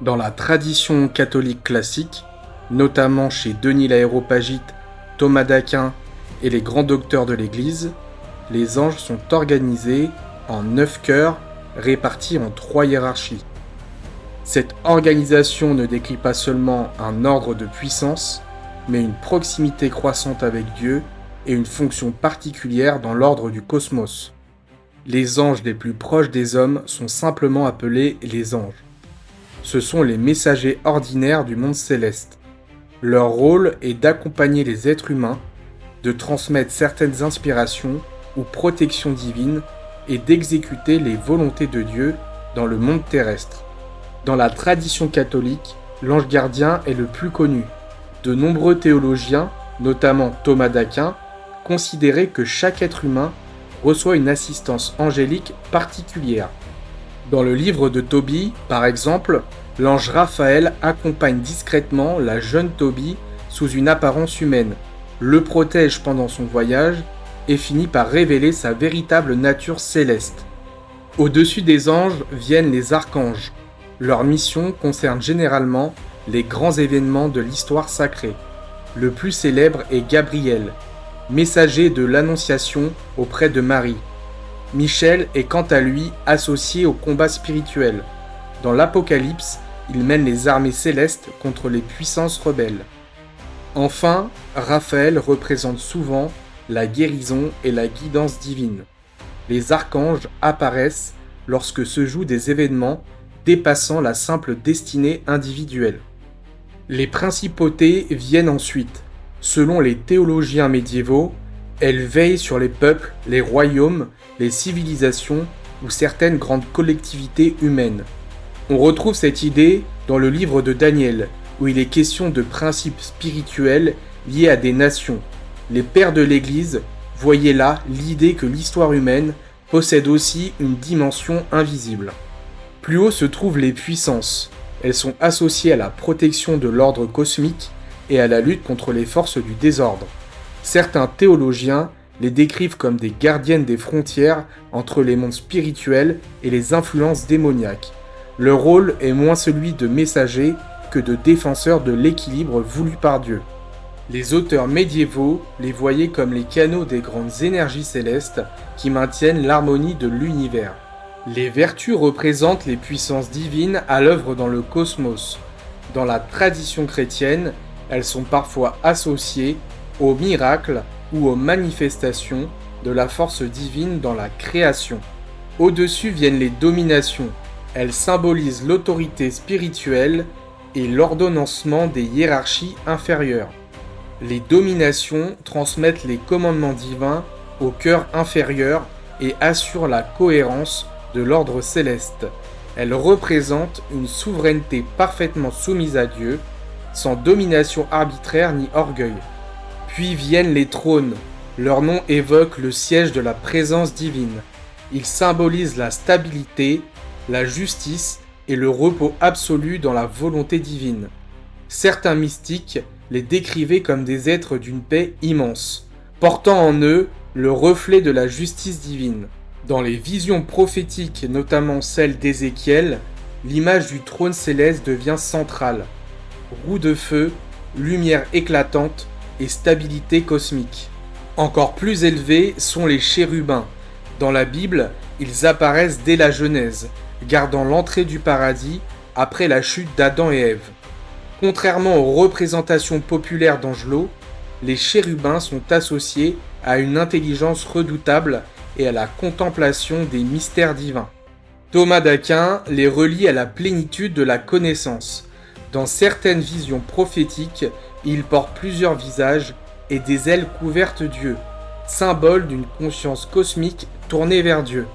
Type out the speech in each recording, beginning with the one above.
Dans la tradition catholique classique, notamment chez Denis l'Aréopagite, Thomas d'Aquin et les grands docteurs de l'Église, les anges sont organisés en 9 chœurs répartis en 3 hiérarchies. Cette organisation ne décrit pas seulement un ordre de puissance, mais une proximité croissante avec Dieu et une fonction particulière dans l'ordre du cosmos. Les anges les plus proches des hommes sont simplement appelés les anges. Ce sont les messagers ordinaires du monde céleste. Leur rôle est d'accompagner les êtres humains, de transmettre certaines inspirations ou protections divines et d'exécuter les volontés de Dieu dans le monde terrestre. Dans la tradition catholique, l'ange gardien est le plus connu. De nombreux théologiens, notamment Thomas d'Aquin, considéraient que chaque être humain reçoit une assistance angélique particulière. Dans le livre de Tobie, par exemple, l'ange Raphaël accompagne discrètement la jeune Tobie sous une apparence humaine, le protège pendant son voyage et finit par révéler sa véritable nature céleste. Au-dessus des anges viennent les archanges. Leur mission concerne généralement les grands événements de l'histoire sacrée. Le plus célèbre est Gabriel, messager de l'Annonciation auprès de Marie. Michel est quant à lui associé au combat spirituel. Dans l'Apocalypse, il mène les armées célestes contre les puissances rebelles. Enfin, Raphaël représente souvent la guérison et la guidance divine. Les archanges apparaissent lorsque se jouent des événements dépassant la simple destinée individuelle. Les principautés viennent ensuite. Selon les théologiens médiévaux, elles veillent sur les peuples, les royaumes, les civilisations ou certaines grandes collectivités humaines. On retrouve cette idée dans le livre de Daniel, où il est question de principes spirituels liés à des nations. Les pères de l'Église voyaient là l'idée que l'histoire humaine possède aussi une dimension invisible. Plus haut se trouvent les puissances. Elles sont associées à la protection de l'ordre cosmique et à la lutte contre les forces du désordre. Certains théologiens les décrivent comme des gardiennes des frontières entre les mondes spirituels et les influences démoniaques. Leur rôle est moins celui de messagers que de défenseurs de l'équilibre voulu par Dieu. Les auteurs médiévaux les voyaient comme les canaux des grandes énergies célestes qui maintiennent l'harmonie de l'univers. Les vertus représentent les puissances divines à l'œuvre dans le cosmos. Dans la tradition chrétienne, elles sont parfois associées aux miracles ou aux manifestations de la force divine dans la création. Au-dessus viennent les dominations. Elles symbolisent l'autorité spirituelle et l'ordonnancement des hiérarchies inférieures. Les dominations transmettent les commandements divins au cœur inférieur et assurent la cohérence de l'ordre céleste. Elles représentent une souveraineté parfaitement soumise à Dieu, sans domination arbitraire ni orgueil. Puis viennent les trônes. Leur nom évoque le siège de la présence divine. Ils symbolisent la stabilité, la justice et le repos absolu dans la volonté divine. Certains mystiques les décrivaient comme des êtres d'une paix immense, portant en eux le reflet de la justice divine. Dans les visions prophétiques, notamment celle d'Ézéchiel, l'image du trône céleste devient centrale. Roue de feu, lumière éclatante et stabilité cosmique. Encore plus élevés sont les chérubins. Dans la Bible, ils apparaissent dès la Genèse, gardant l'entrée du paradis après la chute d'Adam et Ève. Contrairement aux représentations populaires d'Angelot, les chérubins sont associés à une intelligence redoutable et à la contemplation des mystères divins. Thomas d'Aquin les relie à la plénitude de la connaissance. Dans certaines visions prophétiques, ils portent plusieurs visages et des ailes couvertes d'yeux, symbole d'une conscience cosmique tournée vers Dieu.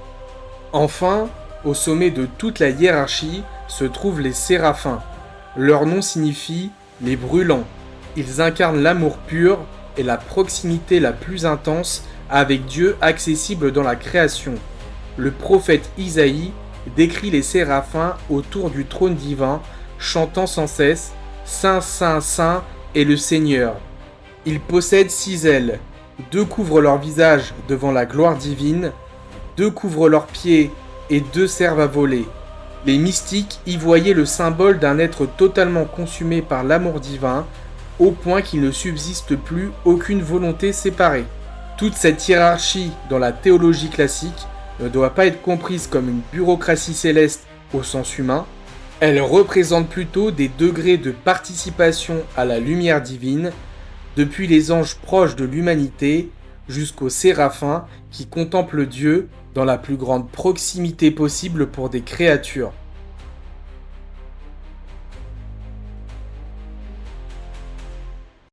Enfin, au sommet de toute la hiérarchie se trouvent les séraphins. Leur nom signifie « les brûlants ». Ils incarnent l'amour pur et la proximité la plus intense avec Dieu accessible dans la création. Le prophète Isaïe décrit les séraphins autour du trône divin, chantant sans cesse « Saint, Saint, Saint est le Seigneur ». Ils possèdent 6 ailes, 2 couvrent leur visage devant la gloire divine, 2 couvrent leurs pieds et 2 servent à voler. Les mystiques y voyaient le symbole d'un être totalement consumé par l'amour divin, au point qu'il ne subsiste plus aucune volonté séparée. Toute cette hiérarchie dans la théologie classique ne doit pas être comprise comme une bureaucratie céleste au sens humain, elle représente plutôt des degrés de participation à la lumière divine, depuis les anges proches de l'humanité jusqu'aux séraphins qui contemplent Dieu dans la plus grande proximité possible pour des créatures.